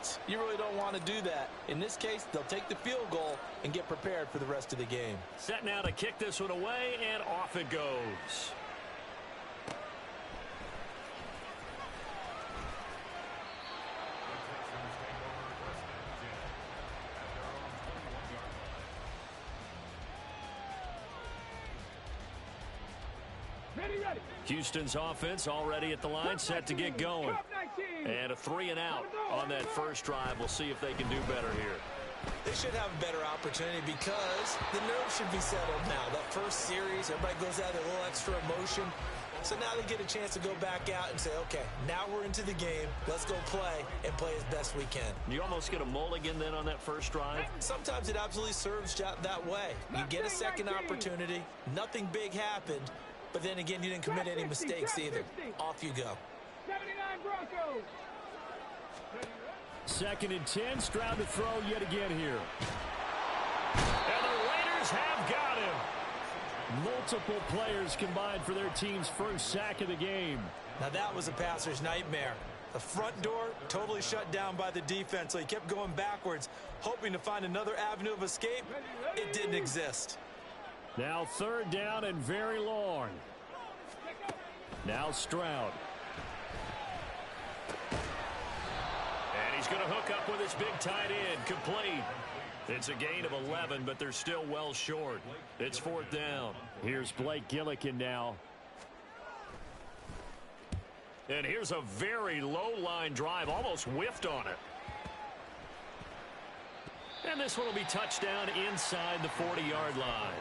points. You really don't want to do that. In this case, they'll take the field goal and get prepared for the rest of the game. Set now to kick this one away, and off it goes. Houston's offense already at the line, set to get going. And a 3-and-out on that first drive. We'll see if they can do better here. They should have a better opportunity because the nerves should be settled now. That first series, everybody goes out with a little extra emotion. So now they get a chance to go back out and say, okay, now we're into the game. Let's go play and play as best we can. You almost get a mulligan then on that first drive? Sometimes it absolutely serves that way. You get a second opportunity. Nothing big happened. But then again, you didn't commit any mistakes either. Off you go. 79 Broncos. 2nd and 10. Stroud to throw yet again here. And the Raiders have got him. Multiple players combined for their team's first sack of the game. Now that was a passer's nightmare. The front door totally shut down by the defense, so he kept going backwards, hoping to find another avenue of escape. It didn't exist. Now 3rd down and very long. Now Stroud. And he's going to hook up with his big tight end. Complete. It's a gain of 11, but they're still well short. It's 4th down. Here's Blake Gillikin now. And here's a very low-line drive, almost whiffed on it. And this one will be touchdown inside the 40-yard line.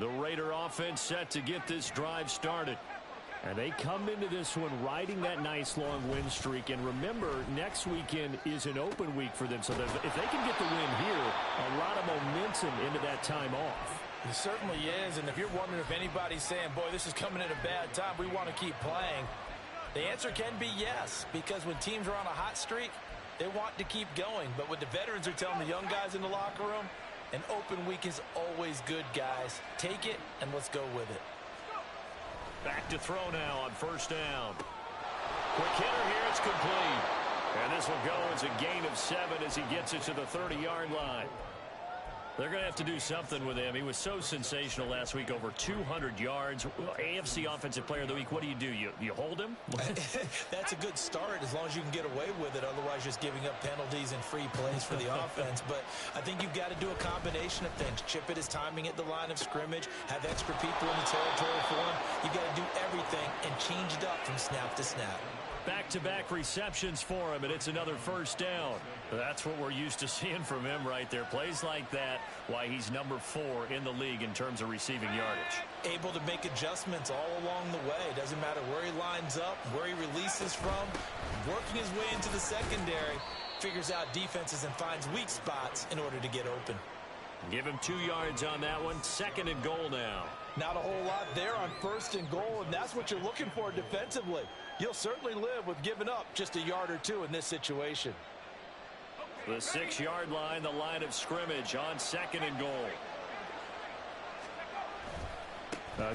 The Raider offense set to get this drive started. And they come into this one riding that nice long win streak. And remember, next weekend is an open week for them. So that if they can get the win here, a lot of momentum into that time off. It certainly is. And if you're wondering if anybody's saying, boy, this is coming at a bad time, we want to keep playing, the answer can be yes. Because when teams are on a hot streak, they want to keep going. But what the veterans are telling the young guys in the locker room, an open week is always good, guys. Take it, and let's go with it. Back to throw now on 1st down. Quick hitter here, it's complete. And this will go as a gain of 7 as he gets it to the 30-yard line. They're going to have to do something with him. He was so sensational last week, over 200 yards. AFC Offensive Player of the Week, what do? You hold him? That's a good start as long as you can get away with it. Otherwise, just giving up penalties and free plays for the offense. But I think you've got to do a combination of things. Chip it his timing at the line of scrimmage, have extra people in the territory for him. You've got to do everything and change it up from snap to snap. Back-to-back receptions for him, and it's another 1st down. That's what we're used to seeing from him right there. Plays like that, why he's number 4 in the league in terms of receiving yardage. Able to make adjustments all along the way. Doesn't matter where he lines up, where he releases from. Working his way into the secondary, figures out defenses and finds weak spots in order to get open. Give him 2 yards on that one. 2nd and goal now. Not a whole lot there on 1st and goal, and that's what you're looking for defensively. You'll certainly live with giving up just a yard or 2 in this situation. The 6-yard line, the line of scrimmage on 2nd and goal.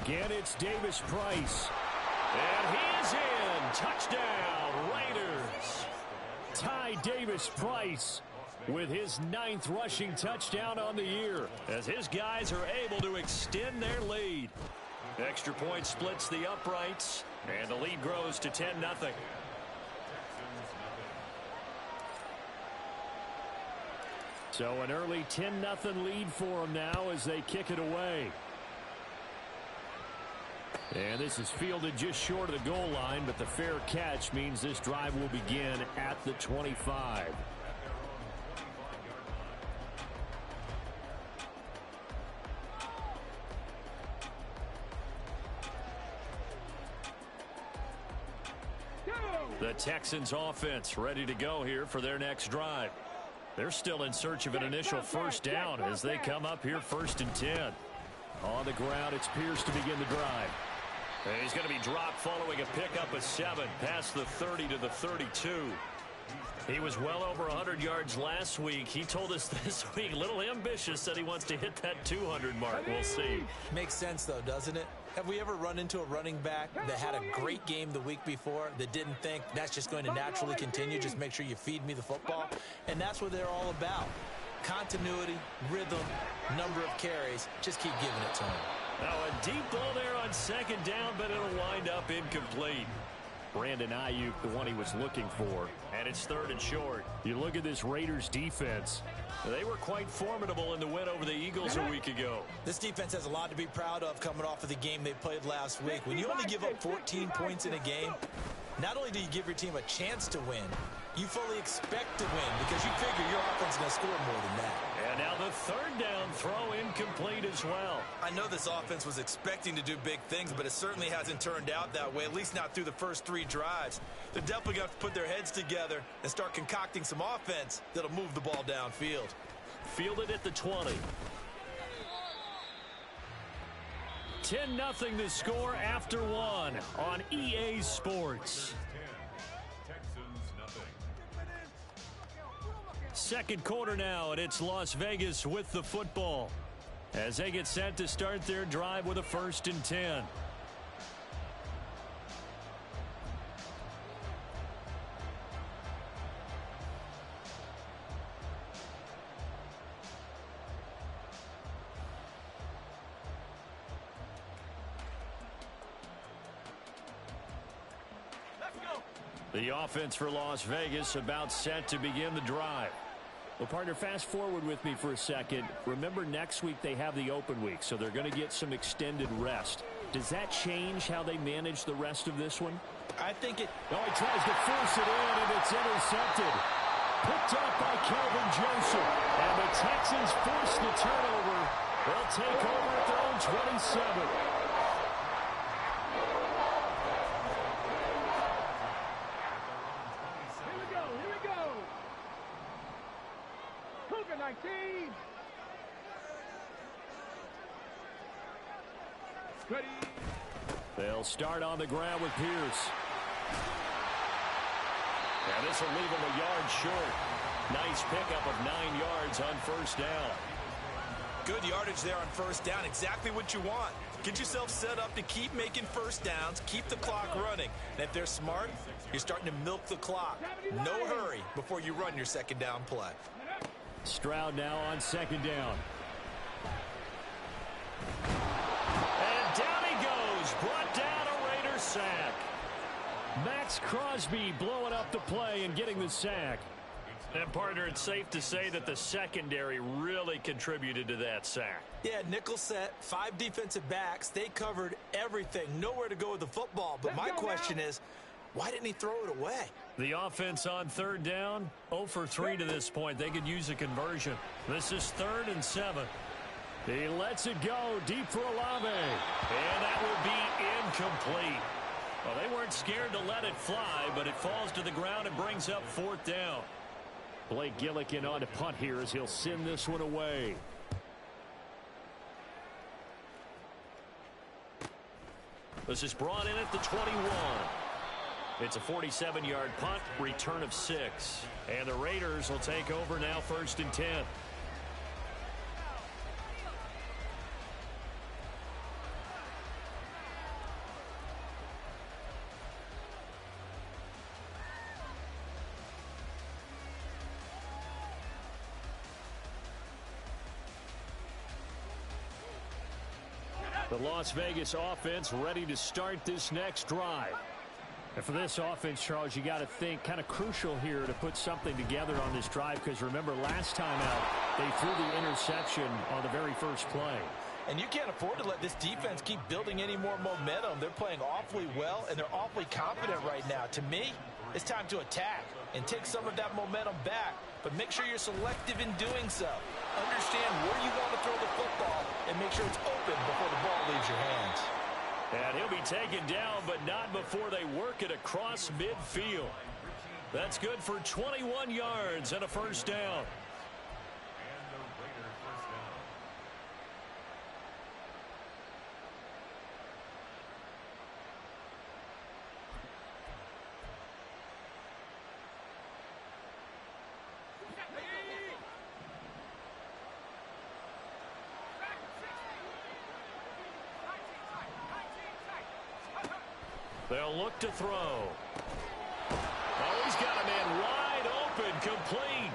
Again, it's Davis Price. And he's in. Touchdown, Raiders. Ty Davis Price with his 9th rushing touchdown on the year, as his guys are able to extend their lead. Extra point splits the uprights, and the lead grows to 10-0. So an early 10-0 lead for them now as they kick it away. And this is fielded just short of the goal line, but the fair catch means this drive will begin at the 25. The Texans offense ready to go here for their next drive. They're still in search of an initial first down as they come up here 1st and 10. On the ground, it's Pierce to begin the drive. And he's going to be dropped following a pickup of 7 past the 30 to the 32. He was well over 100 yards last week. He told us this week, a little ambitious, that he wants to hit that 200 mark. We'll see. Makes sense, though, doesn't it? Have we ever run into a running back that had a great game the week before that didn't think that's just going to naturally continue? Just make sure you feed me the football. And that's what they're all about. Continuity, rhythm, number of carries. Just keep giving it to him. Now a deep ball there on 2nd down, but it'll wind up incomplete. Brandon Ayuk, the one he was looking for. And it's 3rd and short. You look at this Raiders defense. They were quite formidable in the win over the Eagles a week ago. This defense has a lot to be proud of coming off of the game they played last week. When you only give up 14 points in a game, not only do you give your team a chance to win, you fully expect to win because you figure your offense is going to score more than that. And now the 3rd down throw incomplete as well. I know this offense was expecting to do big things, but it certainly hasn't turned out that way, at least not through the first 3 drives. They're definitely going to have to put their heads together and start concocting some offense that'll move the ball downfield. Fielded at the 20. 10-0 the score after 1 on EA Sports. Second quarter now, and it's Las Vegas with the football as they get set to start their drive with a 1st and 10. The offense for Las Vegas about set to begin the drive. Well, partner, fast forward with me for a second. Remember, next week they have the open week, so they're going to get some extended rest. Does that change how they manage the rest of this one? I think it... Oh, he tries to force it in, and it's intercepted. Picked up by Kelvin Joseph. And the Texans force the turnover. They'll take over at their own 27. They'll start on the ground with Pierce. And this will leave him a yard short. Nice pickup of 9 yards on 1st down. Good yardage there on 1st down. Exactly what you want. Get yourself set up to keep making 1st downs, keep the clock running. And if they're smart, you're starting to milk the clock. No hurry before you run your 2nd down play. Stroud now on 2nd down. And down he goes. Brought down a Raider sack. Max Crosby blowing up the play and getting the sack. And, partner, it's safe to say that the secondary really contributed to that sack. Yeah, nickel set, 5 defensive backs. They covered everything. Nowhere to go with the football. But my question is, why didn't he throw it away? The offense on 3rd down, 0 for 3 to this point. They could use a conversion. This is 3rd and 7. He lets it go deep for Olave. And that will be incomplete. Well, they weren't scared to let it fly, but it falls to the ground and brings up 4th down. Blake Gillikin on to punt here as he'll send this one away. This is brought in at the 21. It's a 47-yard punt, return of 6. And the Raiders will take over now 1st and 10. The Las Vegas offense ready to start this next drive. And for this offense, Charles, you got to think kind of crucial here to put something together on this drive, because remember last time out they threw the interception on the very first play. And you can't afford to let this defense keep building any more momentum. They're playing awfully well, and they're awfully confident right now. To me, it's time to attack and take some of that momentum back, but make sure you're selective in doing so. Understand where you want to throw the football and make sure it's open before the ball leaves your hands. And he'll be taken down, but not before they work it across midfield. That's good for 21 yards and a 1st down. They'll look to throw. Oh, he's got a man wide open, complete.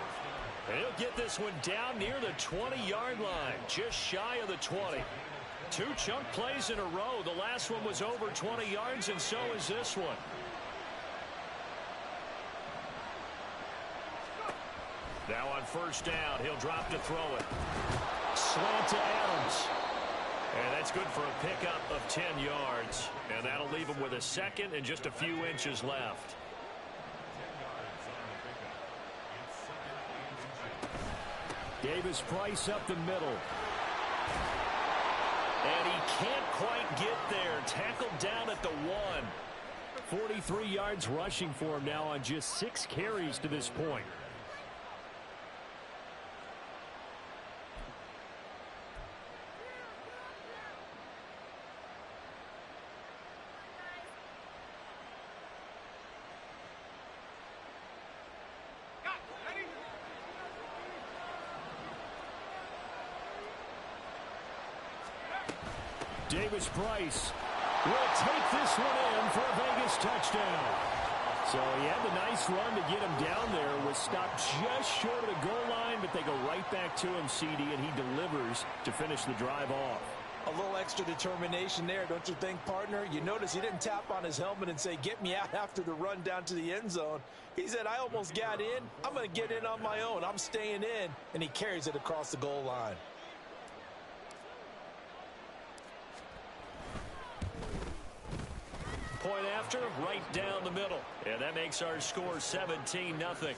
And he'll get this one down near the 20-yard line, just shy of the 20. 2 chunk plays in a row. The last one was over 20 yards, and so is this one. Now on first down, he'll drop to throw it. Slant to Adams. And that's good for a pickup of 10 yards. And that'll leave him with a second and just a few inches left. Davis-Price up the middle. And he can't quite get there. Tackled down at the 1. 43 yards rushing for him now on just 6 carries to this point. Davis-Price will take this one in for a Vegas touchdown. So he had the nice run to get him down there. Was stopped just short of the goal line, but they go right back to him, CD, and he delivers to finish the drive off. A little extra determination there, don't you think, partner? You notice he didn't tap on his helmet and say, get me out after the run down to the end zone. He said, I almost got in. I'm going to get in on my own. I'm staying in. And he carries it across the goal line. Point after, right down the middle. And that makes our score 17-0.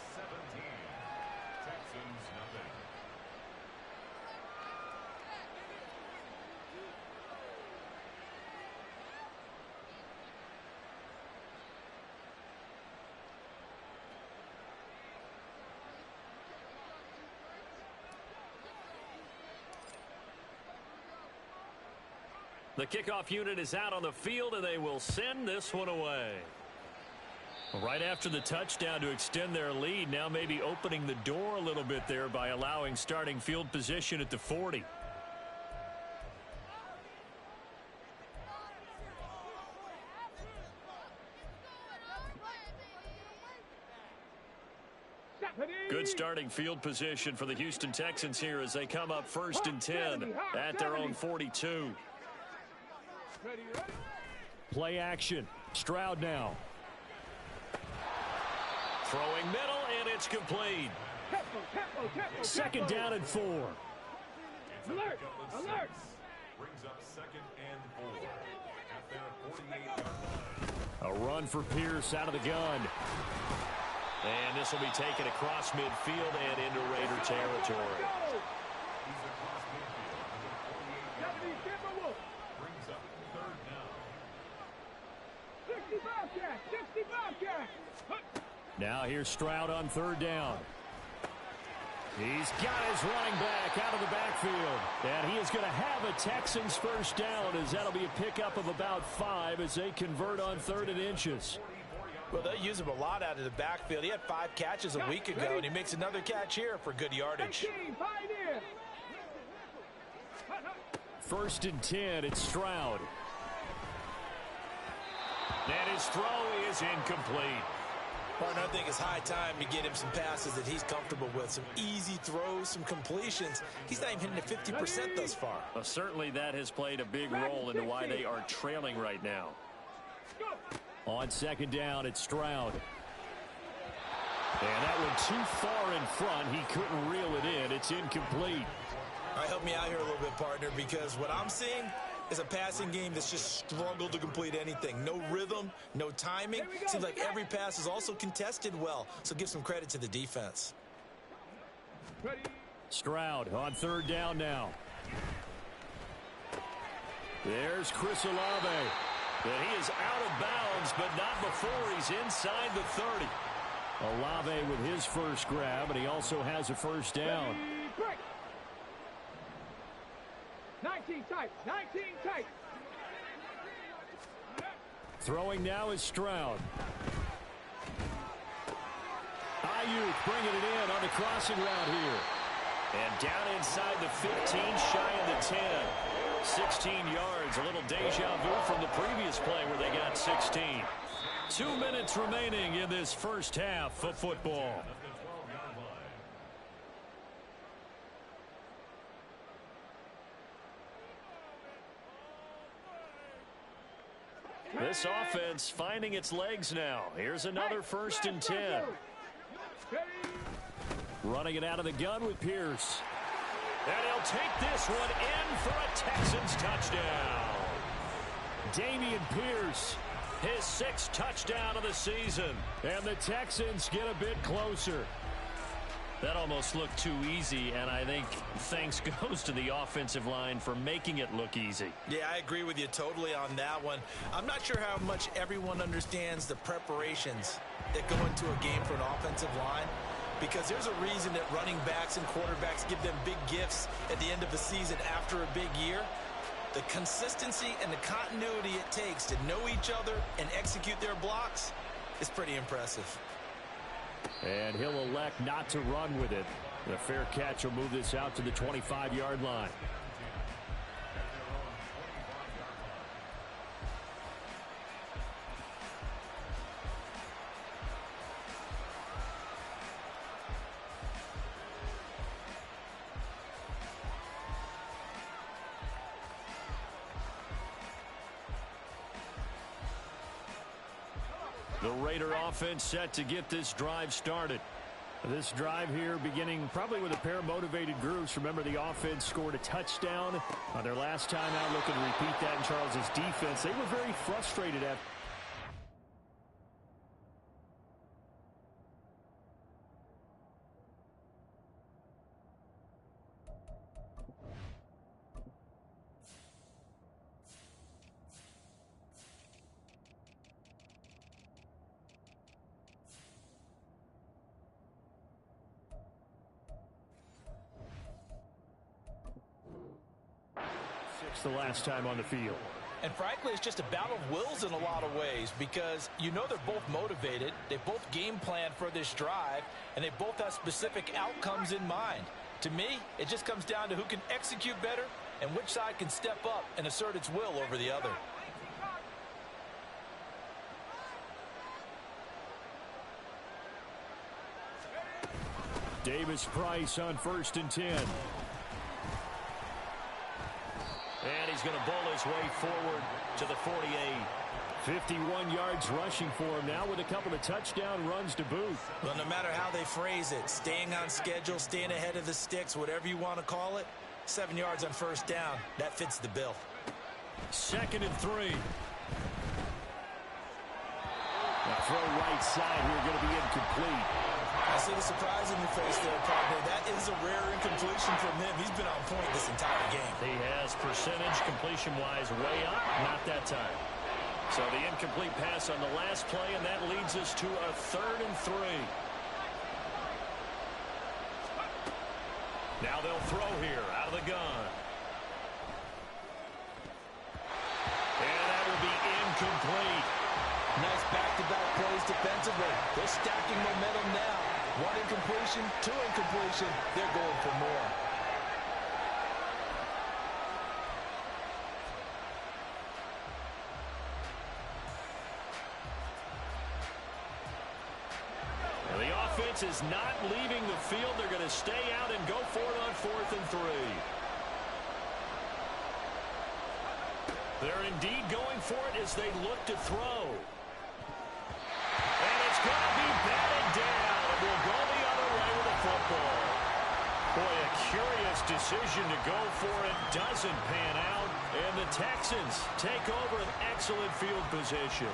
The kickoff unit is out on the field, and they will send this one away. Right after the touchdown to extend their lead, now maybe opening the door a little bit there by allowing starting field position at the 40. Good starting field position for the Houston Texans here as they come up 1st and 10 at their own 42. Play action. Stroud now. Throwing middle, and it's complete. Second down and 4. Alert! Alert! Brings up 2nd and 4 at their 48-yard line. A run for Pierce out of the gun. And this will be taken across midfield and into Raider territory. He's across midfield at the 48-yard line. Brings up 3rd down. 60 Bobcat! 60 Bobcat! Now here's Stroud on 3rd down. He's got his running back out of the backfield. And he is going to have a Texans first down as that'll be a pickup of about 5 as they convert on 3rd and inches. Well, they use him a lot out of the backfield. He had 5 catches a week ago, and he makes another catch here for good yardage. 18, Pioneer! 1st and 10, it's Stroud. And his throw is incomplete. Partner, I think it's high time to get him some passes that he's comfortable with. Some easy throws, some completions. He's not even hitting the 50% thus far. Well, certainly that has played a big role into why they are trailing right now. On 2nd down, it's Stroud. And that one too far in front. He couldn't reel it in. It's incomplete. All right, help me out here a little bit, partner, because what I'm seeing is a passing game that's just struggled to complete anything. No rhythm, no timing. Seems like every pass is also contested well, so give some credit to the defense. Stroud on 3rd down now. There's Chris Olave. And he is out of bounds, but not before he's inside the 30. Olave with his first grab, and he also has a first down. 19 tight, 19 tight. Throwing now is Stroud. Ayuk bringing it in on the crossing route here. And down inside the 15, shy of the 10. 15 yards. A little deja vu from the previous play where they got 16. 2 minutes remaining in this first half of football. This offense finding its legs now. Here's another 1st and 10. Running it out of the gun with Pierce. And he'll take this one in for a Texans touchdown. Dameon Pierce, his 6th touchdown of the season. And the Texans get a bit closer. That almost looked too easy, and I think thanks goes to the offensive line for making it look easy. Yeah, I agree with you totally on that one. I'm not sure how much everyone understands the preparations that go into a game for an offensive line, because there's a reason that running backs and quarterbacks give them big gifts at the end of the season after a big year. The consistency and the continuity it takes to know each other and execute their blocks is pretty impressive. And he'll elect not to run with it. The fair catch will move this out to the 25-yard line. The Raider offense set to get this drive started. This drive here beginning probably with a pair of motivated groups. Remember, the offense scored a touchdown on their last time out, looking to repeat that in Charles's defense. They were very frustrated after. The last time on the field. And frankly, it's just a battle of wills in a lot of ways, because you know they're both motivated, they both game plan for this drive, and they both have specific outcomes in mind. To me, it just comes down to who can execute better and which side can step up and assert its will over the other. Davis Price on 1st and 10. And he's going to bowl his way forward to the 48. 51 yards rushing for him now with a couple of touchdown runs to boot. Well, no matter how they phrase it, staying on schedule, staying ahead of the sticks, whatever you want to call it, 7 yards on 1st down, that fits the bill. 2nd and 3. Now throw right side here, going to be incomplete. I see the surprise in your face there, partner. That is a rare incompletion from him. He's been on point this entire game. He has percentage completion-wise way up, not that time. So the incomplete pass on the last play, and that leads us to a 3rd and 3. Now they'll throw here out of the gun. And that will be incomplete. Nice back-to-back plays defensively. They're stacking momentum now. 1 incompletion, 2 incompletion. They're going for more. Well, the offense is not leaving the field. They're going to stay out and go for it on 4th and 3. They're indeed going for it as they look to throw. And it's going to be batted down. And we'll go the other way with the football. Boy, a curious decision to go for it. Doesn't pan out. And the Texans take over an excellent field position.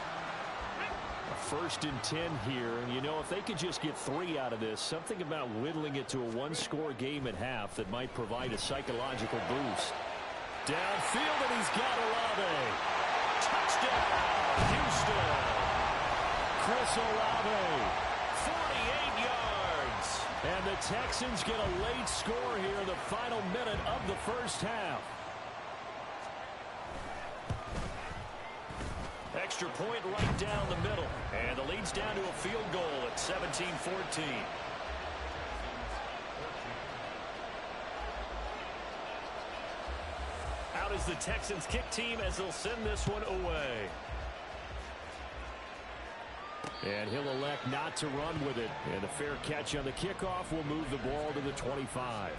A 1st and 10 here. And, you know, if they could just get 3 out of this, something about whittling it to a 1-score game at half that might provide a psychological boost. Downfield, and he's got Olave. Touchdown, Houston. Chris Olave. 48 yards. And the Texans get a late score here in the final minute of the first half. Extra point right down the middle. And the lead's down to a field goal at 17-14. Out out is the Texans kick team as they'll send this one away. And he'll elect not to run with it. And a fair catch on the kickoff will move the ball to the 25.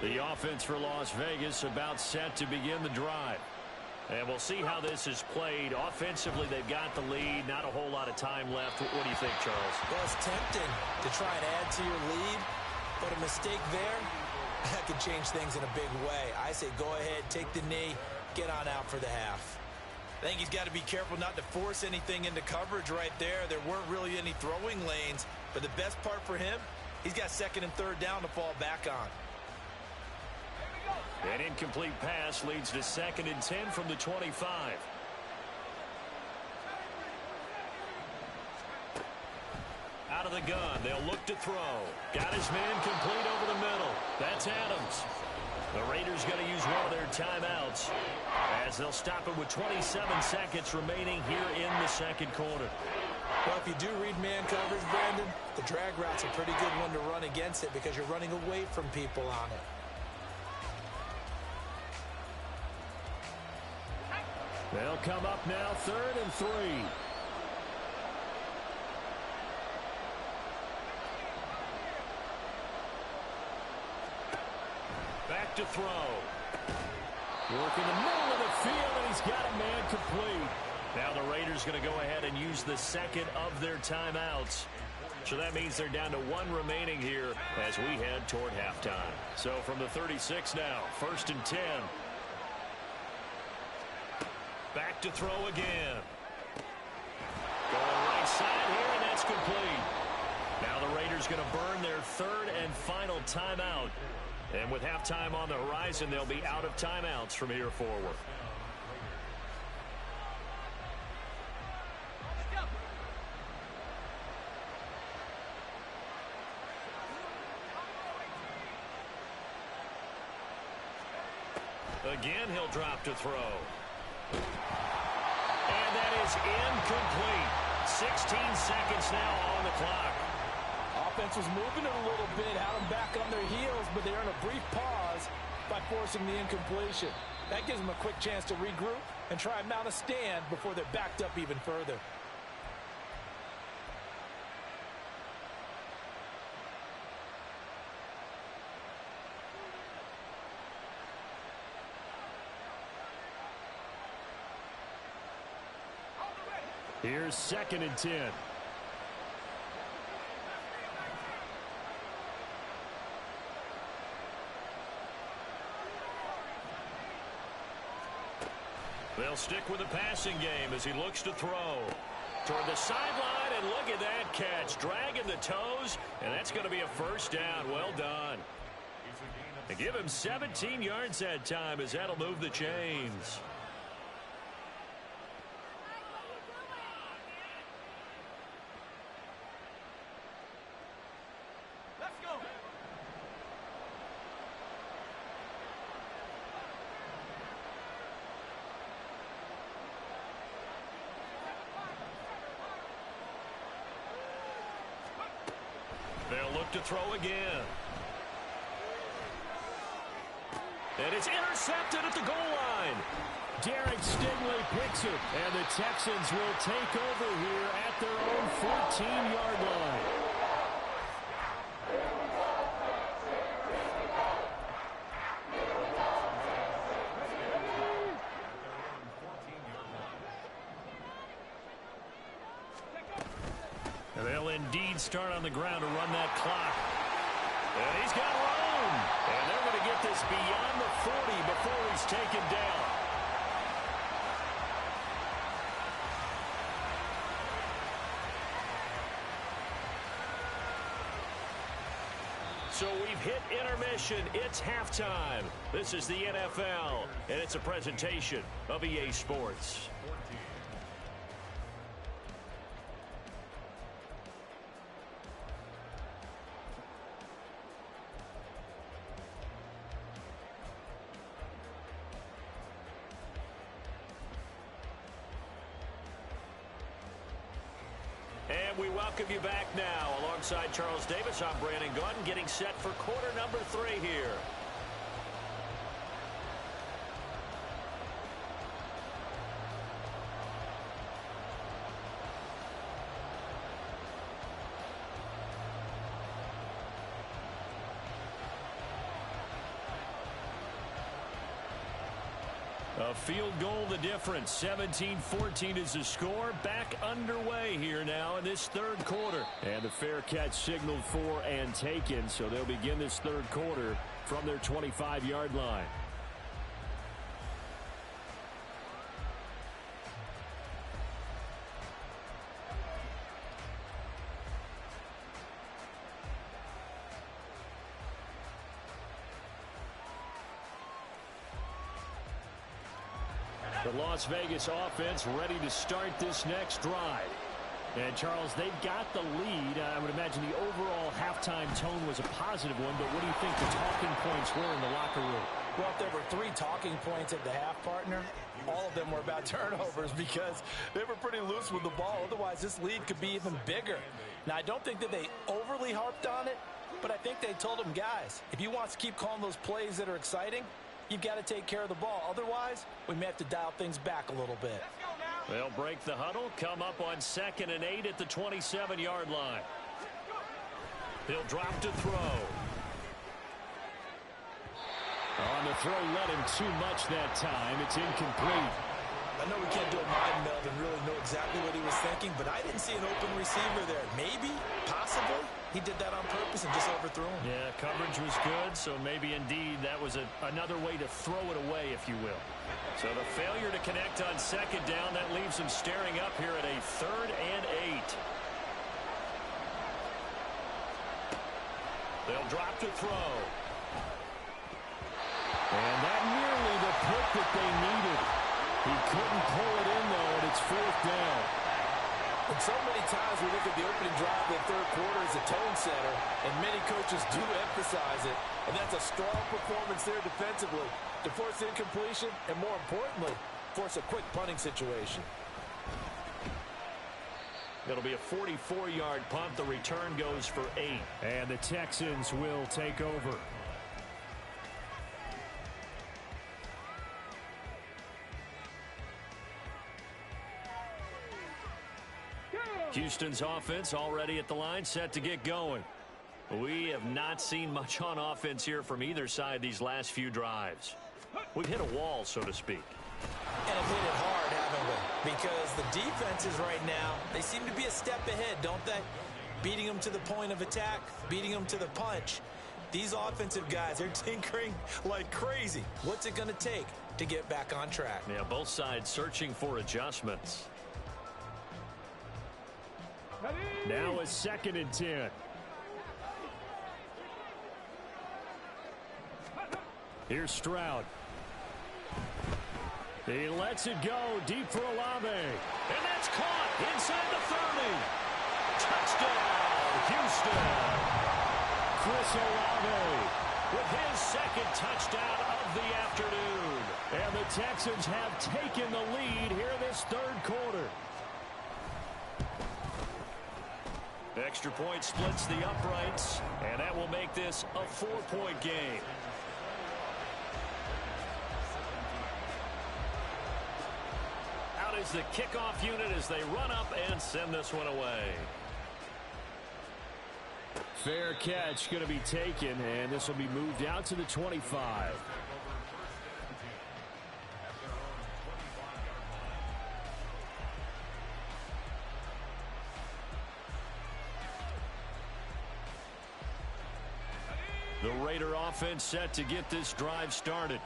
The offense for Las Vegas about set to begin the drive. And we'll see how this is played. Offensively, they've got the lead. Not a whole lot of time left. What do you think, Charles? Well, it's tempting to try and add to your lead, but a mistake there, that could change things in a big way. I say go ahead, take the knee, get on out for the half. I think he's got to be careful not to force anything into coverage right there. There weren't really any throwing lanes, but the best part for him, he's got second and third down to fall back on. An incomplete pass leads to 2nd and 10 from the 25. Out of the gun, they'll look to throw. Got his man complete over the middle. That's Adams. The Raiders going to use one of their timeouts as they'll stop it with 27 seconds remaining here in the second quarter. Well, if you do read man coverage, Brandon, the drag route's a pretty good one to run against it because you're running away from people on it. They'll come up now, 3rd and 3. Back to throw. Work in the middle of the field, and he's got a man complete. Now the Raiders going to go ahead and use the second of their timeouts. So that means they're down to 1 remaining here as we head toward halftime. So from the 36 now, 1st and 10. Back to throw again. Going right side here, and that's complete. Now the Raiders going to burn their 3rd and final timeout. And with halftime on the horizon, they'll be out of timeouts from here forward. Again, he'll drop to throw. And that is incomplete. 16 seconds now on the clock. Offense was moving it a little bit, had them back on their heels, but they earned a brief pause by forcing the incompletion. That gives them a quick chance to regroup and try and mount a stand before they're backed up even further. Here's 2nd and 10. They'll stick with the passing game as he looks to throw. Toward the sideline, and look at that catch. Dragging the toes, and that's going to be a first down. Well done. They give him 17 yards that time as that'll move the chains. They'll look to throw again. And it's intercepted at the goal line. Derek Stingley picks it, and the Texans will take over here at their own 14-yard line. And they'll indeed start on the ground to run that clock. And he's got room. And they're going to get this beyond the 40 before he's taken down. So we've hit intermission. It's halftime. This is the NFL, and it's a presentation of EA Sports. And we welcome you back now. Alongside Charles Davis, I'm Brandon Gaudin, getting set for quarter number 3 here. A field goal the difference. 17-14 is the score. Back underway here now in this third quarter. And the fair catch signaled for and taken, so they'll begin this third quarter from their 25-yard line. The Las Vegas offense ready to start this next drive. And, Charles, they've got the lead. I would imagine the overall halftime tone was a positive one, but what do you think the talking points were in the locker room? Well, if there were 3 talking points at the half, partner, all of them were about turnovers because they were pretty loose with the ball. Otherwise, this lead could be even bigger. Now, I don't think that they overly harped on it, but I think they told them, guys, if you want to keep calling those plays that are exciting, you've got to take care of the ball. Otherwise, we may have to dial things back a little bit. They'll break the huddle, come up on 2nd and 8 at the 27-yard line. He'll drop to throw. On the throw, let him too much that time. It's incomplete. I know we can't do a mind meld and really know exactly what he was thinking, but I didn't see an open receiver there. Maybe, possibly, he did that on purpose and just overthrew him. Yeah, coverage was good, so maybe indeed that was another way to throw it away, if you will. So the failure to connect on 2nd down, that leaves him staring up here at a 3rd and 8. They'll drop to throw. And that nearly the pick that they needed. He couldn't pull it in, though, and it's 4th down. And so many times we look at the opening drive of the third quarter as a tone setter, and many coaches do emphasize it. And that's a strong performance there defensively to force incompletion and, more importantly, force a quick punting situation. It'll be a 44-yard punt. The return goes for 8. And the Texans will take over. Houston's offense already at the line, set to get going. We have not seen much on offense here from either side these last few drives. We've hit a wall, so to speak. And have hit it hard, haven't we? Because the defenses right now, they seem to be a step ahead, don't they? Beating them to the point of attack, beating them to the punch. These offensive guys, they're tinkering like crazy. What's it going to take to get back on track? Yeah, both sides searching for adjustments. Now a 2nd and 10. Here's Stroud. He lets it go deep for Olave. And that's caught inside the 30. Touchdown, Houston. Chris Olave with his 2nd touchdown of the afternoon. And the Texans have taken the lead here in this third quarter. Extra point splits the uprights, and that will make this a 4-point game. Out is the kickoff unit as they run up and send this one away. Fair catch going to be taken, and this will be moved out to the 25. The Raider offense set to get this drive started.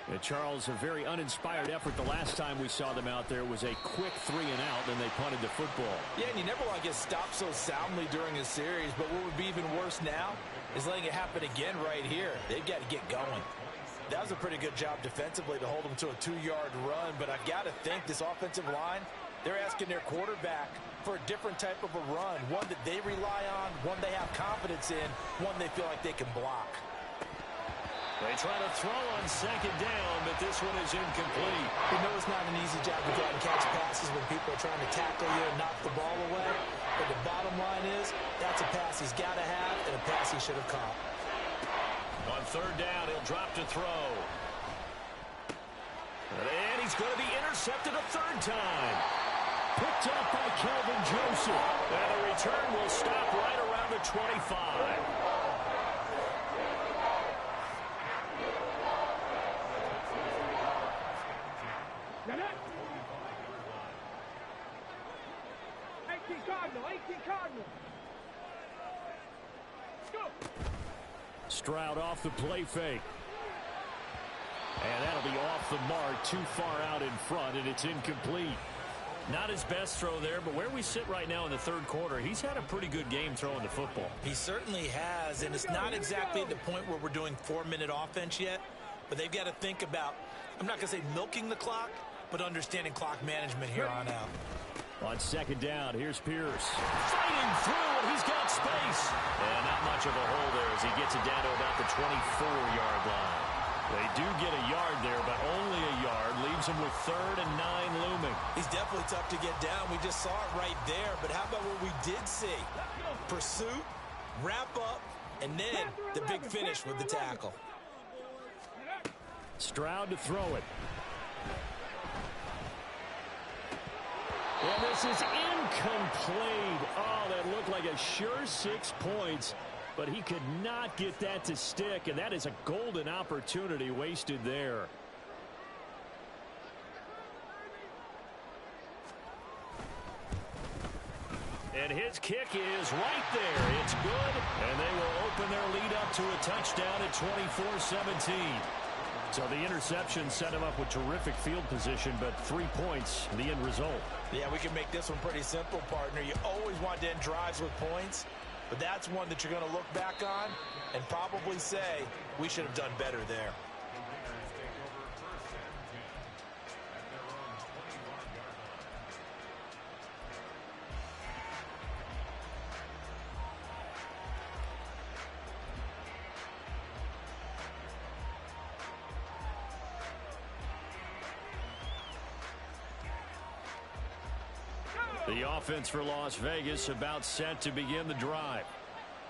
And Charles, a very uninspired effort the last time we saw them out there was a quick 3 and out, then they punted the football. Yeah, and you never want to get stopped so soundly during a series, but what would be even worse now is letting it happen again right here. They've got to get going. That was a pretty good job defensively to hold them to a 2-yard run, but I've got to think this offensive line, they're asking their quarterback for a different type of a run, one that they rely on, one they have confidence in, one they feel like they can block. They try to throw on 2nd down, but this one is incomplete. You know it's not an easy job to go out and catch passes when people are trying to tackle you and knock the ball away. But the bottom line is, that's a pass he's got to have and a pass he should have caught. On third down, he'll drop to throw. And he's going to be intercepted a third time. Picked up by Kelvin Joseph. And the return will stop right around the 25. Get it. 18 Cardinal, 18 Cardinal. Let's go. Stroud off the play fake. And that'll be off the mark, too far out in front, and it's incomplete. Not his best throw there, but where we sit right now in the third quarter, he's had a pretty good game throwing the football. He certainly has, and it's not exactly at the point where we're doing 4-minute offense yet, but they've got to think about, I'm not going to say milking the clock, but understanding clock management here on out. On second down, here's Pierce. Fighting through, and he's got space. And not much of a hole there as he gets it down to about the 24-yard line. They do get a yard there, but only a yard. Leaves him with 3rd and 9 looming. He's definitely tough to get down. We just saw it right there. But how about what we did see? Pursuit, wrap up, and then the big finish with the tackle. Stroud to throw it. And this is incomplete. Oh, that looked like a sure 6 points. But he could not get that to stick, and that is a golden opportunity wasted there. And his kick is right there. It's good, and they will open their lead up to a touchdown at 24-17. So the interception set him up with terrific field position, but 3 points, the end result. Yeah, we can make this one pretty simple, partner. You always want to end drives with points. But that's one that you're going to look back on and probably say, we should have done better there. The offense for Las Vegas about set to begin the drive.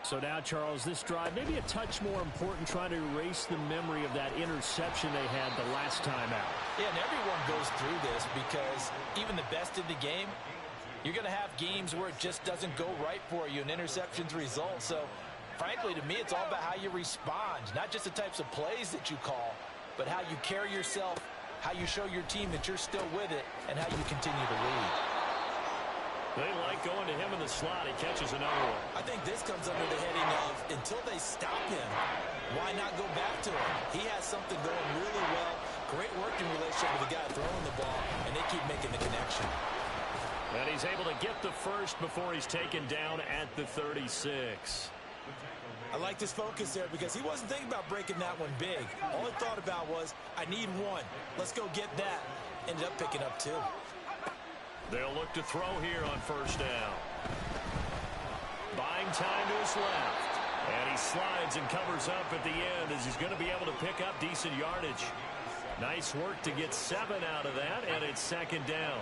So now, Charles, this drive maybe a touch more important, trying to erase the memory of that interception they had the last time out. Yeah, and everyone goes through this because even the best in the game, you're going to have games where it just doesn't go right for you and interceptions result. So, frankly, to me, it's all about how you respond, not just the types of plays that you call, but how you carry yourself, how you show your team that you're still with it, and how you continue to lead. They like going to him in the slot. He catches another one. I think this comes under the heading of, until they stop him, why not go back to him? He has something going really well. Great working relationship with the guy throwing the ball, and they keep making the connection. And he's able to get the first before he's taken down at the 36. I like this focus there because he wasn't thinking about breaking that one big. All he thought about was, I need one. Let's go get that. Ended up picking up 2. They'll look to throw here on first down. Buying time to his left. And he slides and covers up at the end as he's going to be able to pick up decent yardage. Nice work to get 7 out of that, and it's second down.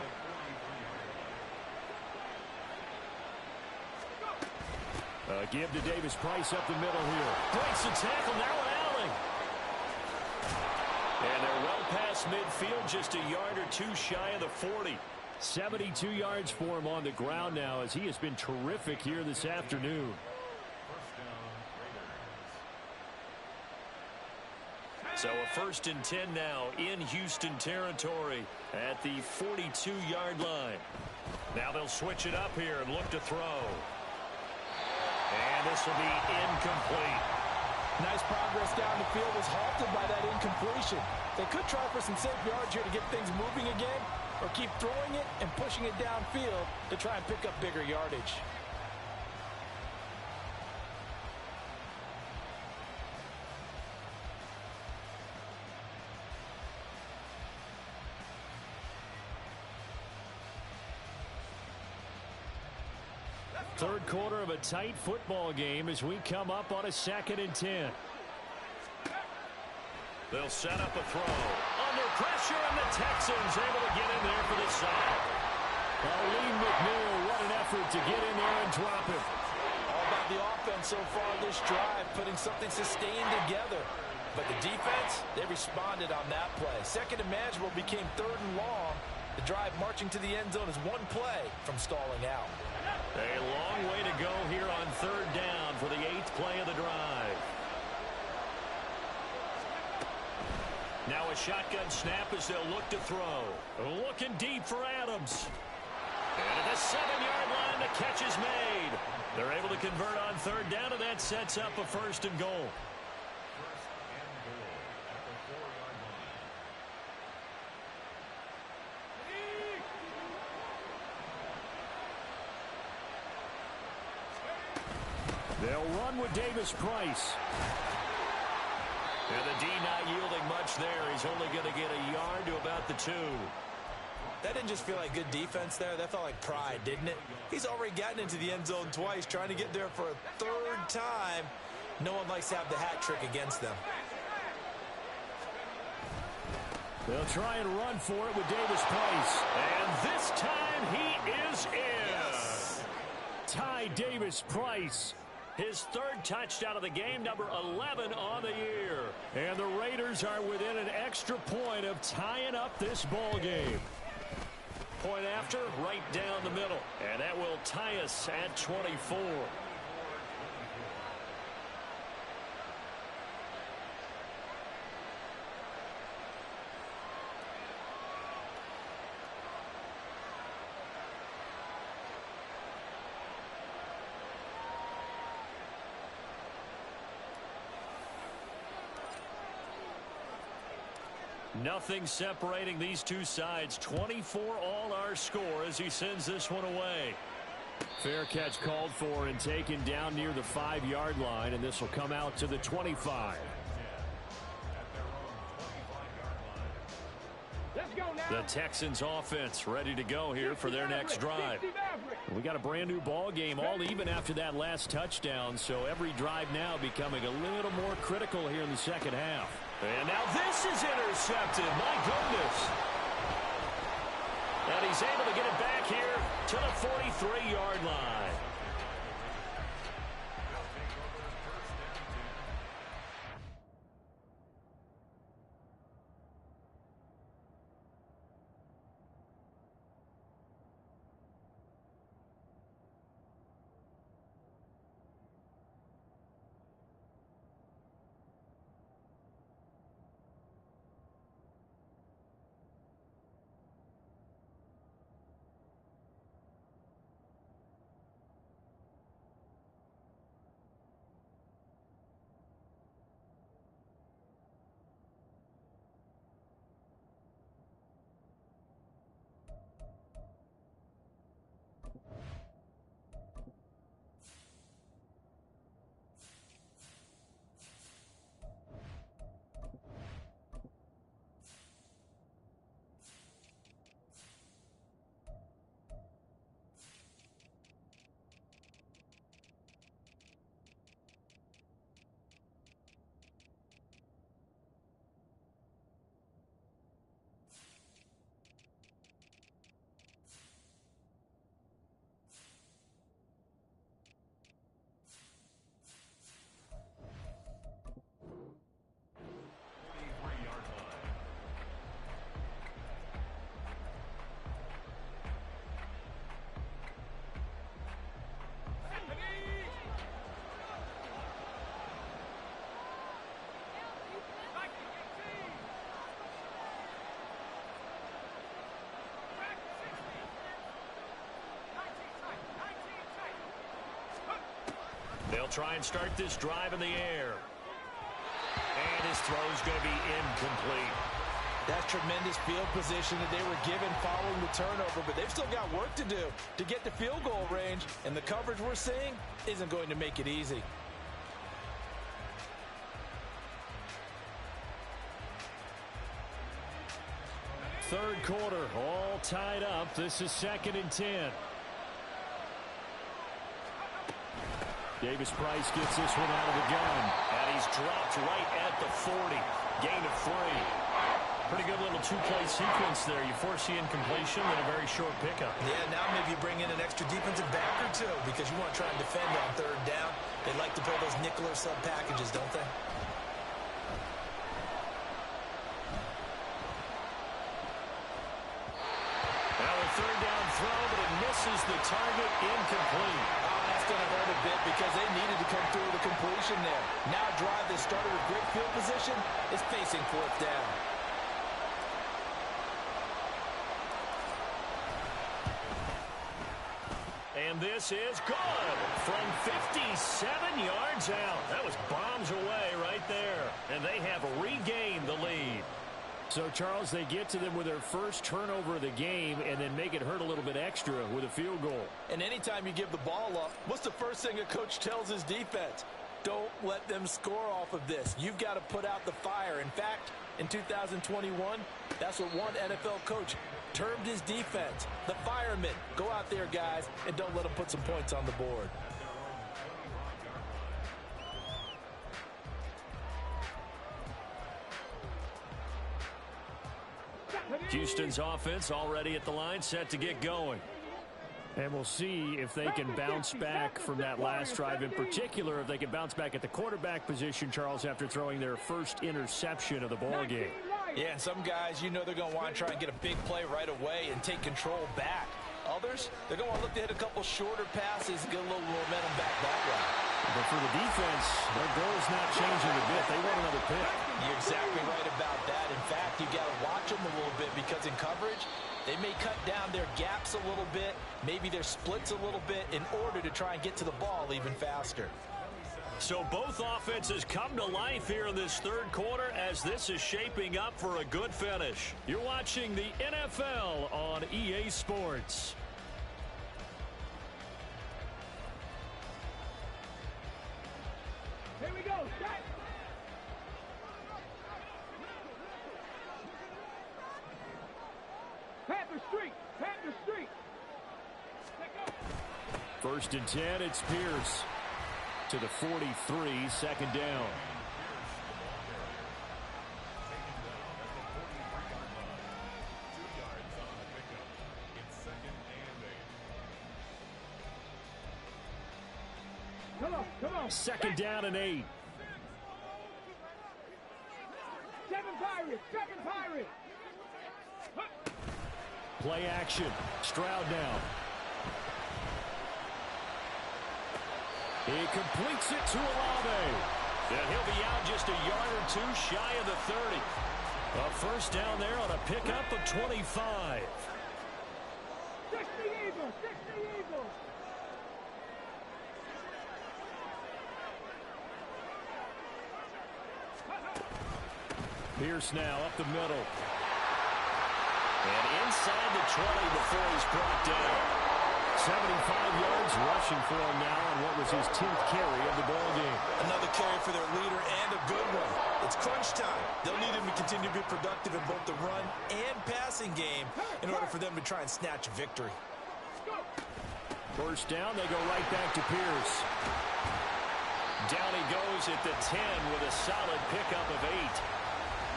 Give to Davis Price up the middle here. Breaks the tackle, now Allen. And they're well past midfield, just a yard or 2 shy of the 40. 72 yards for him on the ground now as he has been terrific here this afternoon. So a 1st and 10 now in Houston territory at the 42-yard line. Now they'll switch it up here and look to throw. And this will be incomplete. Nice progress down the field was halted by that incompletion. They could try for some safe yards here to get things moving again, or keep throwing it and pushing it downfield to try and pick up bigger yardage. Third quarter of a tight football game as we come up on a 2nd and 10. They'll set up a throw. Under pressure, and the Texans able to get in there for the sack. Lee McNeil What an effort to get in there and drop him. All about the offense so far this drive, putting something sustained together. But the defense, they responded on that play. Second and manageable became third and long. The drive marching to the end zone is one play from stalling out. A long way to go here on third down for the 8th play of the drive. Now a shotgun snap as they'll look to throw. Looking deep for Adams. And at the 7-yard line, the catch is made. They're able to convert on third down, and that sets up a 1st and goal. They'll run with Davis Price. And the D not yielding much there. He's only going to get a yard to about the 2. That didn't just feel like good defense there. That felt like pride, didn't it? He's already gotten into the end zone twice, trying to get there for a 3rd time. No one likes to have the hat trick against them. They'll try and run for it with Davis Price. And this time he is in. Yes. Ty Davis Price. His 3rd touchdown of the game, number 11 on the year. And the Raiders are within an extra point of tying up this ball game. Point after, right down the middle. And that will tie us at 24. Nothing separating these two sides. 24 all our score as he sends this one away. Fair catch called for and taken down near the 5-yard line, and this will come out to the 25. Let's go now. The Texans offense ready to go here for their next drive. We got a brand new ball game, all even after that last touchdown, so every drive now becoming a little more critical here in the second half. And now this is intercepted. My goodness. And he's able to get it back here to the 43-yard line. They'll try and start this drive in the air. And his throw's going to be incomplete. That's tremendous field position that they were given following the turnover, but they've still got work to do to get to field goal range, and the coverage we're seeing isn't going to make it easy. Third quarter, all tied up. This is 2nd and 10. Davis Price gets this one out of the gun. And he's dropped right at the 40. Gain of 3. Pretty good little two-play sequence there. You force the incompletion and a very short pickup. Yeah, now maybe you bring in an extra defensive back or two because you want to try and defend on third down. They like to play those nickel or sub packages, don't they? Now a third down throw, but it misses the target, incomplete. Oh, that's going to hurt a bit because they needed to come through with a completion there. Now a drive that started with great field position is facing fourth down. And this is good from 57 yards out. That was bombs away right there. And they have regained the lead. So, Charles, they get to them with their first turnover of the game and then make it hurt a little bit extra with a field goal. And anytime you give the ball up, what's the first thing a coach tells his defense? Don't let them score off of this. You've got to put out the fire. In fact, in 2021, that's what one NFL coach termed his defense. The firemen. Go out there, guys, and don't let them put some points on the board. Houston's offense already at the line, set to get going. And we'll see if they can bounce back from that last drive, in particular, if they can bounce back at the quarterback position, Charles, after throwing their first interception of the ball game. Yeah, and some guys, you know they're going to want to try and get a big play right away and take control back. Others, they're going to look to hit a couple shorter passes and get a little momentum back that way. But for the defense, their goal's not changing a bit. They want another pick. You're exactly right about that. In fact, you got to watch them a little bit because in coverage, they may cut down their gaps a little bit, maybe their splits a little bit in order to try and get to the ball even faster. So both offenses come to life here in this third quarter as this is shaping up for a good finish. You're watching the NFL on EA Sports. Here we go. Set. Panther Street. Panther Street. First and 10, it's Pierce. To the 43, second down. Come on. Second down and 8. Seven Pirates. Play action. Stroud down. He completes it to Olave. And he'll be out just a yard or two shy of the 30. A first down there on a pickup of 25. 60 Eagles. Pierce now up the middle. And inside the 20 before he's brought down. 75 yards rushing for him now on what was his 10th carry of the ball game. Another carry for their leader and a good one. It's crunch time. They'll need him to continue to be productive in both the run and passing game in order for them to try and snatch a victory. First down, they go right back to Pierce. Down he goes at the 10 with a solid pickup of 8.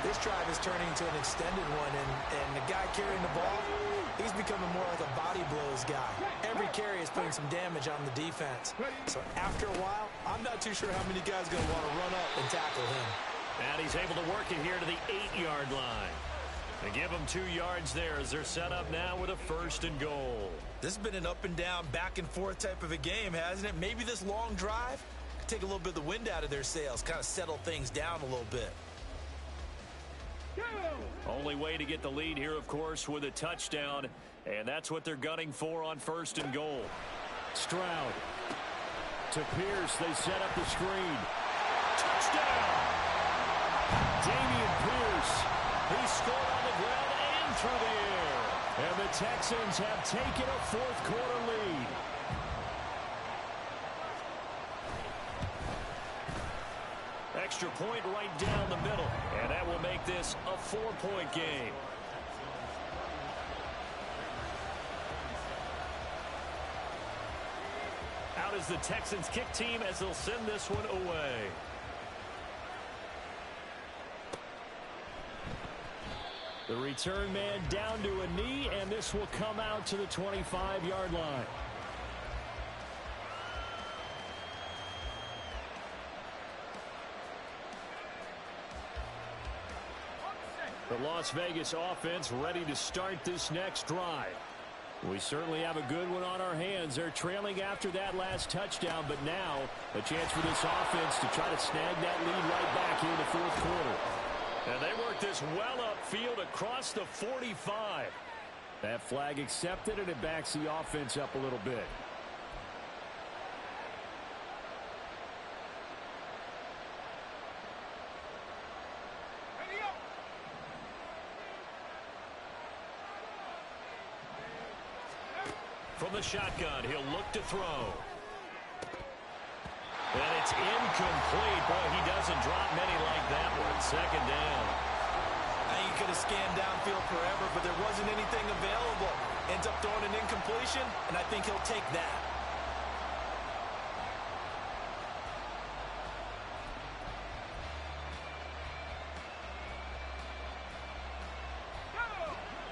This drive is turning into an extended one, and the guy carrying the ball, he's becoming more like a body blows guy. Every carry is putting some damage on the defense. So after a while, I'm not too sure how many guys are going to want to run up and tackle him. And he's able to work it here to the 8-yard line. They give him 2 yards there as they're set up now with a first and goal. This has been an up and down, back and forth type of a game, hasn't it? Maybe this long drive could take a little bit of the wind out of their sails, kind of settle things down a little bit. Only way to get the lead here, of course, with a touchdown, and that's what they're gunning for on first and goal. Stroud to Pierce. They set up the screen. Touchdown! Dameon Pierce. He scored on the ground and through the air. And the Texans have taken a fourth quarter lead. Extra point right down the middle, and that will make this a 4-point game. Out is the Texans kick team as they'll send this one away. The return man down to a knee, and this will come out to the 25-yard line. The Las Vegas offense ready to start this next drive. We certainly have a good one on our hands. They're trailing after that last touchdown, but now a chance for this offense to try to snag that lead right back here in the fourth quarter. And they work this well upfield across the 45. That flag accepted, and it backs the offense up a little bit. From the shotgun, he'll look to throw. And it's incomplete. Boy, he doesn't drop many like that one. Second down. I think he could have scanned downfield forever, but there wasn't anything available. Ends up throwing an incompletion, and I think he'll take that.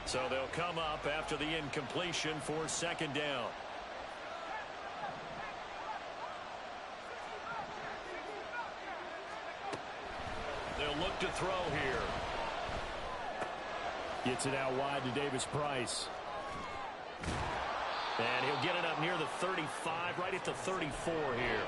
So they'll come up after the incompletion for second down. They'll look to throw here. Gets it out wide to Davis Price. And he'll get it up near the 35, right at the 34 here.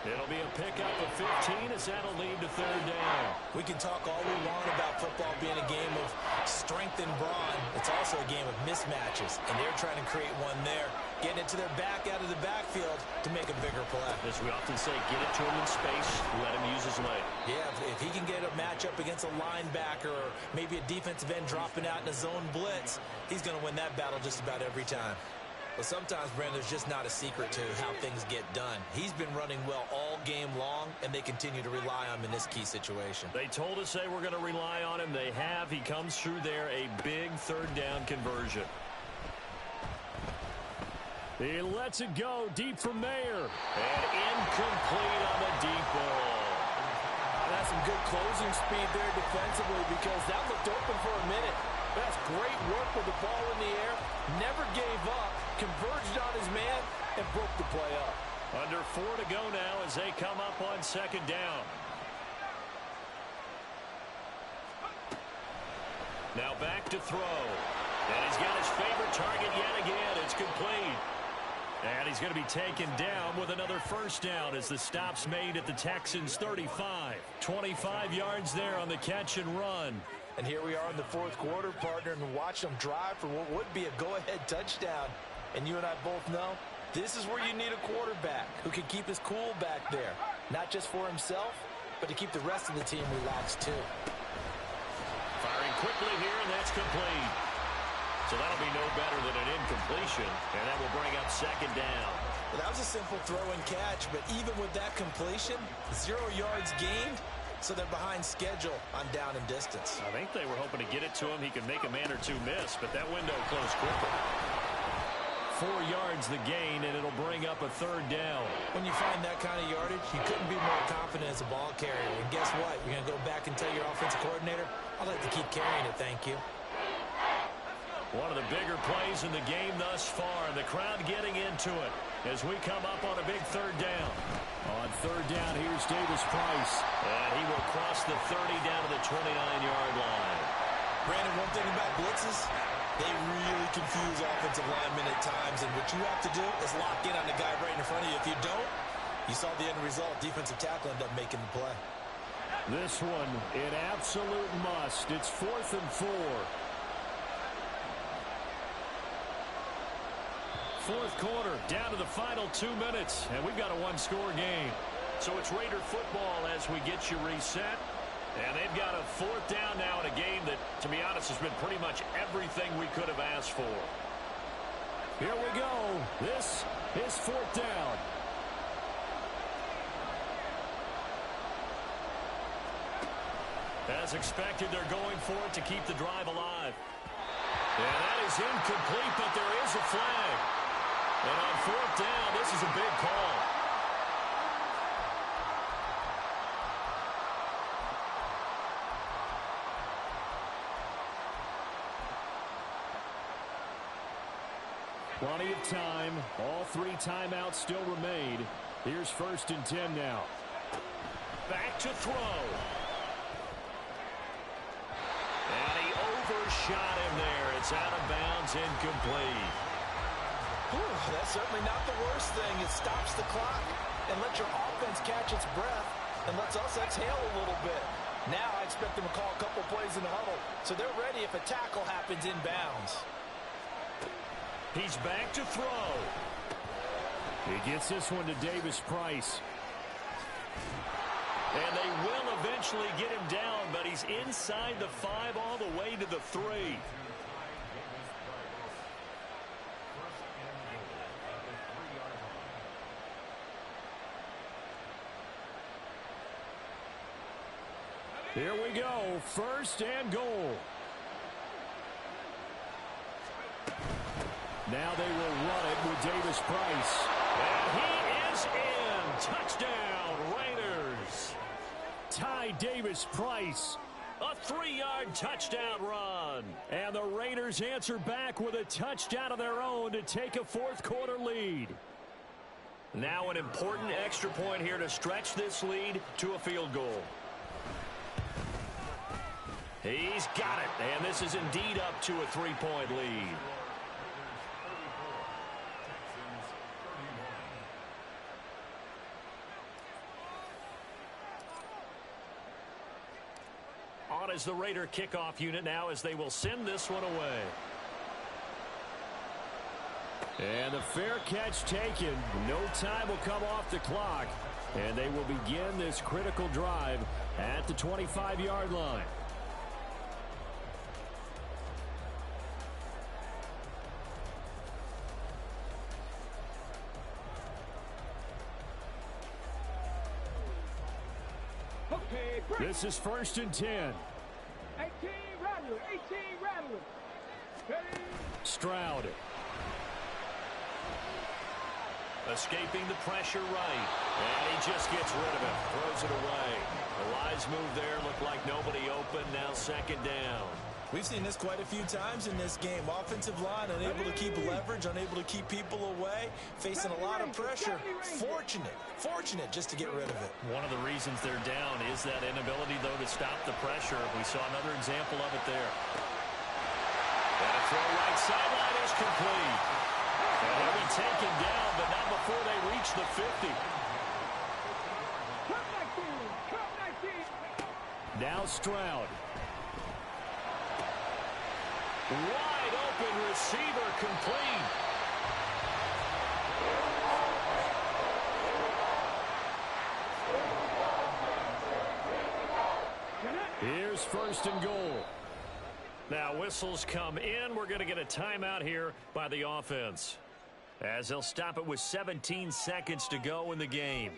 It'll be a pickup of 15 as that'll lead to third down. We can talk all we want about football being a game of strength and brawn. It's also a game of mismatches, and they're trying to create one there, getting it to their back out of the backfield to make a bigger play. As we often say, get it to him in space, let him use his leg. Yeah, if he can get a matchup against a linebacker or maybe a defensive end dropping out in a zone blitz, he's going to win that battle just about every time. But sometimes, Brandon, there's just not a secret to how things get done. He's been running well all game long, and they continue to rely on him in this key situation. They told us they were going to rely on him. They have. He comes through there, a big third down conversion. He lets it go deep from there. And incomplete on the deep ball. That's some good closing speed there defensively because that looked open for a minute. That's great work with the ball in the air. Never gave up, converged on his man, and broke the play up. Under 4 to go now as they come up on second down. Now back to throw. And he's got his favorite target yet again. It's complete. And he's going to be taken down with another first down as the stop's made at the Texans' 35. 25 yards there on the catch and run. And here we are in the fourth quarter, partner, and watch them drive for what would be a go-ahead touchdown. And you and I both know this is where you need a quarterback who can keep his cool back there. Not just for himself, but to keep the rest of the team relaxed too. Firing quickly here, and that's complete. So that'll be no better than an incompletion, and that will bring up second down. Well, that was a simple throw and catch, but even with that completion, 0 yards gained, so they're behind schedule on down and distance. I think they were hoping to get it to him. He could make a man or two miss, but that window closed quickly. 4 yards the gain, and it'll bring up a third down. When you find that kind of yardage, you couldn't be more confident as a ball carrier. And guess what? You're going to go back and tell your offensive coordinator, I'd like to keep carrying it, thank you. One of the bigger plays in the game thus far. The crowd getting into it as we come up on a big third down. On third down, here's Davis Price. And he will cross the 30 down to the 29-yard line. Brandon, one thing about blitzes, they really confuse offensive linemen at times. And what you have to do is lock in on the guy right in front of you. If you don't, you saw the end result. Defensive tackle ended up making the play. This one, an absolute must. It's 4th and 4. Fourth quarter, down to the final 2 minutes, and we've got a one-score game. So it's Raider football as we get you reset. And they've got a fourth down now in a game that, to be honest, has been pretty much everything we could have asked for. Here we go. This is fourth down. As expected, they're going for it to keep the drive alive. And that is incomplete, but there is a flag. And on fourth down, this is a big call. Plenty of time. All 3 timeouts still remain. Here's 1st and 10 now. Back to throw. And he overshot him there. It's out of bounds, incomplete. Whew, that's certainly not the worst thing. It stops the clock and lets your offense catch its breath and lets us exhale a little bit. Now I expect them to call a couple plays in the huddle so they're ready if a tackle happens inbounds. He's back to throw. He gets this one to Davis Price. And they will eventually get him down, but he's inside the 5 all the way to the 3. Here we go. 1st and goal. Now they will run it with Davis Price. And he is in. Touchdown, Raiders. Ty Davis Price. A 3-yard touchdown run. And the Raiders answer back with a touchdown of their own to take a 4th quarter lead. Now an important extra point here to stretch this lead to a field goal. He's got it, and this is indeed up to a 3-point lead. On is the Raider kickoff unit now as they will send this one away. And the fair catch taken. No time will come off the clock. And they will begin this critical drive at the 25-yard line. Okay, break. This is 1st and 10. 18 Rattler. 18 Rattler. Ready? Stroud. Escaping the pressure right. And he just gets rid of it. Throws it away. The wise move there. Looked like nobody open. Now 2nd down. We've seen this quite a few times in this game. Offensive line unable to keep leverage, unable to keep people away, facing a lot of pressure. Fortunate just to get rid of it. One of the reasons they're down is that inability, though, to stop the pressure. We saw another example of it there. And a throw right sideline is complete. And he'll be taken down, but not before they reach the 50. Come 19. Come 19. Now Stroud. Wide open receiver complete. Here's 1st and goal. Now whistles come in. We're going to get a timeout here by the offense, as they'll stop it with 17 seconds to go in the game.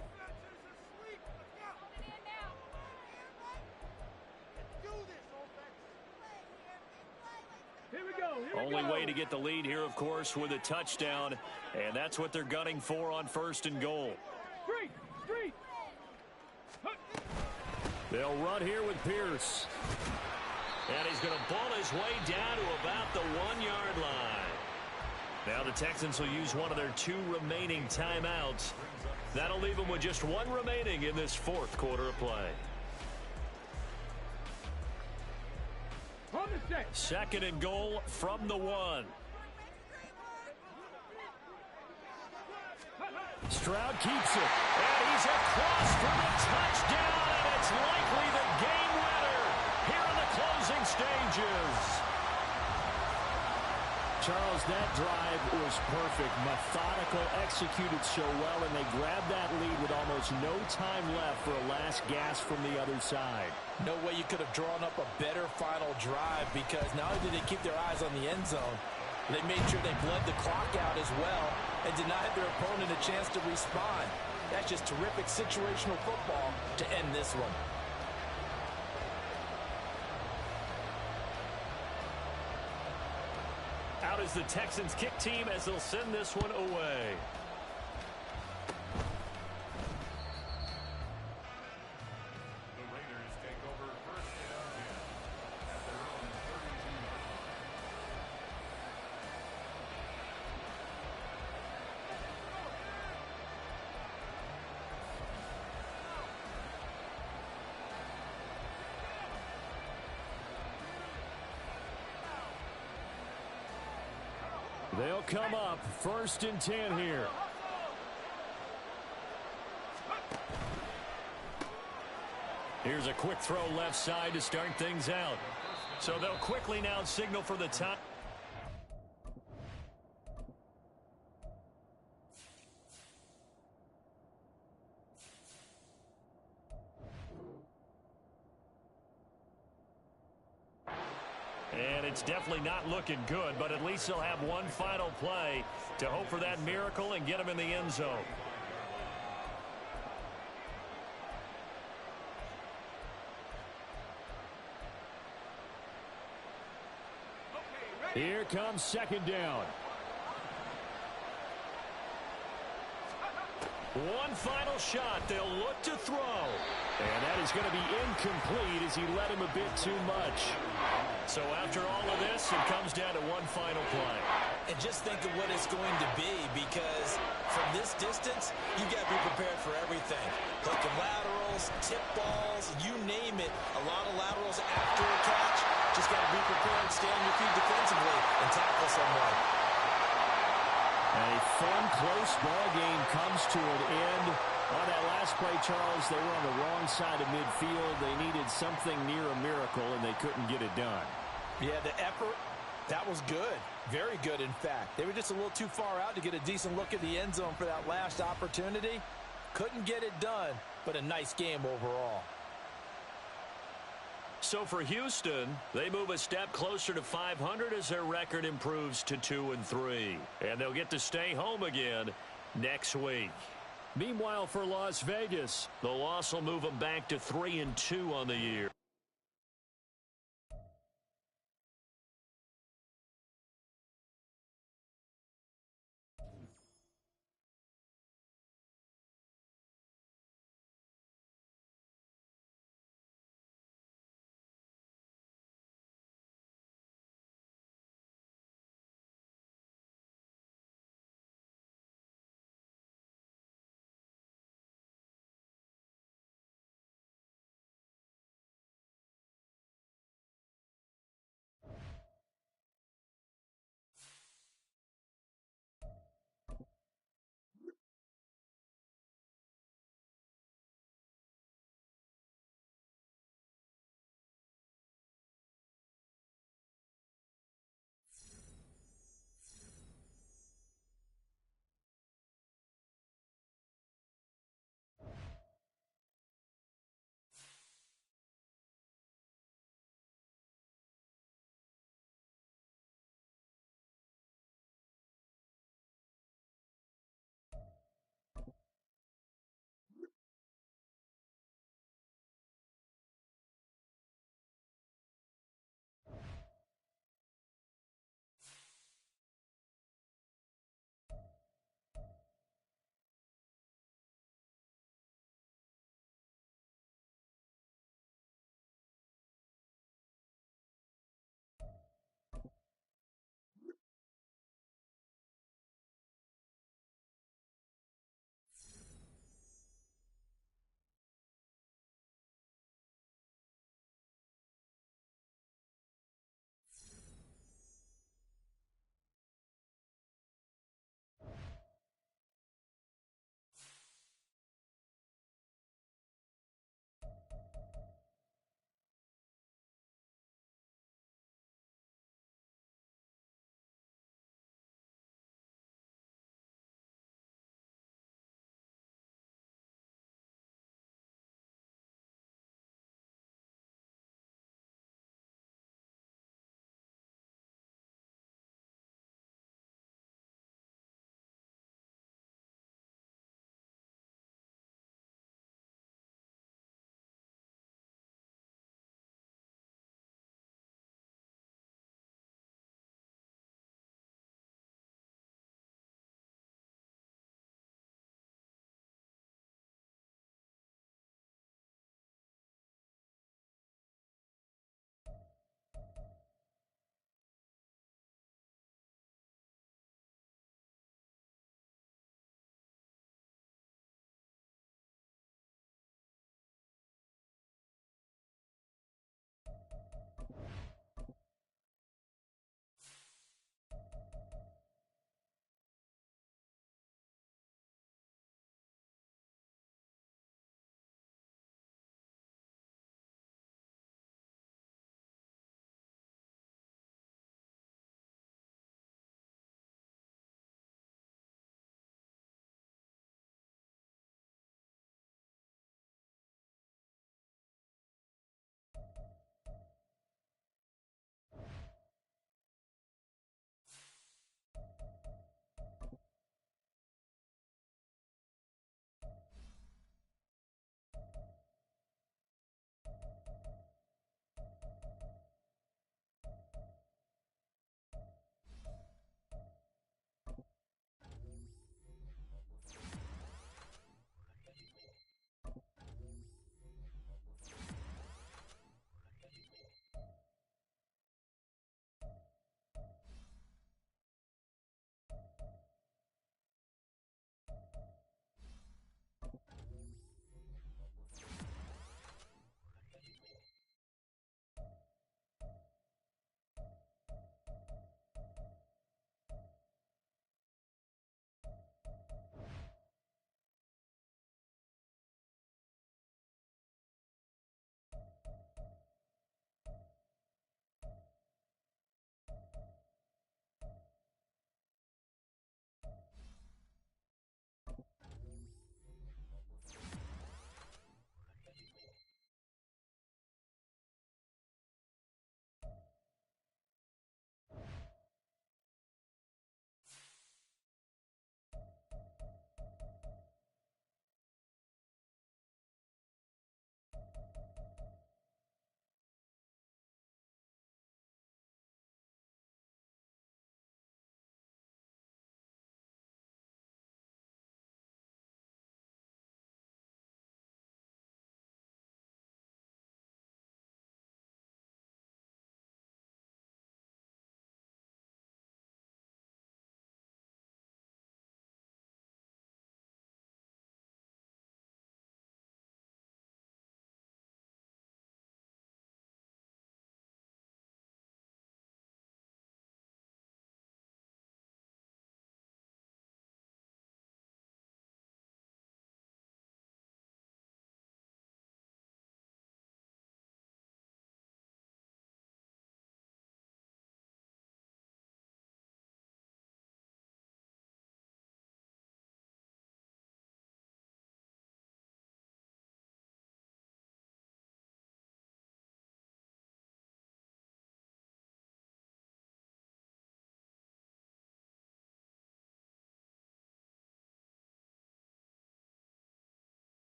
Only way to get the lead here, of course, with a touchdown, and that's what they're gunning for on 1st and goal. Street. They'll run here with Pierce. And he's going to ball his way down to about the 1-yard line. Now the Texans will use one of their 2 remaining timeouts. That'll leave them with just 1 remaining in this 4th quarter of play. On the set. 2nd and goal from the 1. Stroud keeps it. And he's across for the touchdown, and it's likely the game winner here in the closing stages. Charles, that drive was perfect. Methodical, executed so well, and they grabbed that lead with almost no time left for a last gasp from the other side. No way you could have drawn up a better final drive, because not only did they keep their eyes on the end zone, they made sure they bled the clock out as well and denied their opponent a chance to respond. That's just terrific situational football to end this one. Out is the Texans kick team as they'll send this one away. The Raiders take over 1st and 10 at their own 32-yard They'll come up 1st and 10 here. Here's a quick throw left side to start things out. So they'll quickly now signal for the top. And it's definitely not looking good, but at least they'll have one final play to hope for that miracle and get them in the end zone. Here comes 2nd down. One final shot. They'll look to throw. And that is going to be incomplete as he led him a bit too much. So after all of this, it comes down to one final play. And just think of what it's going to be, because from this distance, you've got to be prepared for everything. Hook and laterals, tip balls, you name it. A lot of laterals after a catch. Just got to be prepared, stay on your feet defensively, and tackle someone. A fun, close ball game comes to an end. On that last play, Charles, they were on the wrong side of midfield. They needed something near a miracle, and they couldn't get it done. Yeah, the effort, that was good. Very good, in fact. They were just a little too far out to get a decent look at the end zone for that last opportunity. Couldn't get it done, but a nice game overall. So for Houston, they move a step closer to 500 as their record improves to 2-3. And they'll get to stay home again next week. Meanwhile, for Las Vegas, the loss will move them back to 3-2 on the year.